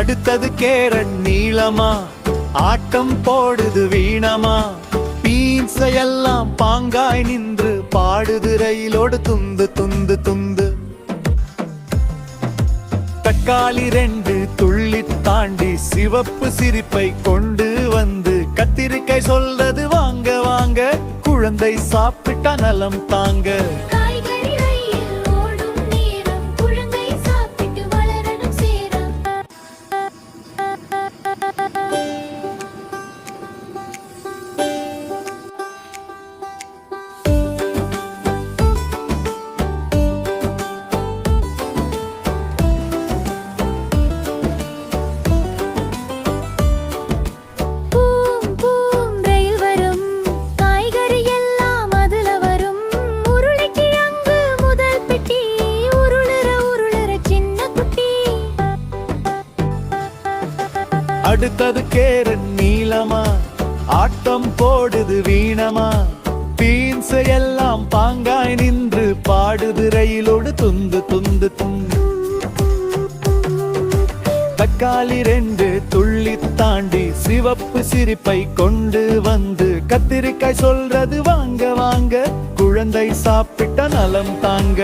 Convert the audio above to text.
அடுத்தது கேரட் நீளமா, ஆட்டம் போடுது வீணமா. பீன்ஸ் எல்லாம் பாங்காய் நின்று பாடுது ரயிலோடு துந்து துந்து துந்து. தக்காளி 2 துள்ளி தாண்டி சிவப்பு சிரிப்பை கொண்டு வந்து கத்திரிக்காய் சொல்றது வாங்க வாங்க, குழந்தை சாப்பிட்டா நலம் தாங்க. அடுத்தது கேரட் நீளமா, ஆட்டம் போடுது வீணமா. பீன்ஸ் எல்லாம் பாங்காய் நின்று பாடுது ரயிலோடு துந்து துந்து துந்து. தக்காளி 2 துள்ளி தாண்டி சிவப்பு சிரிப்பை கொண்டு வந்து கத்திரிக்காய் சொல்றது வாங்க வாங்க, குழந்தை சாப்பிட்ட நலம் தாங்க.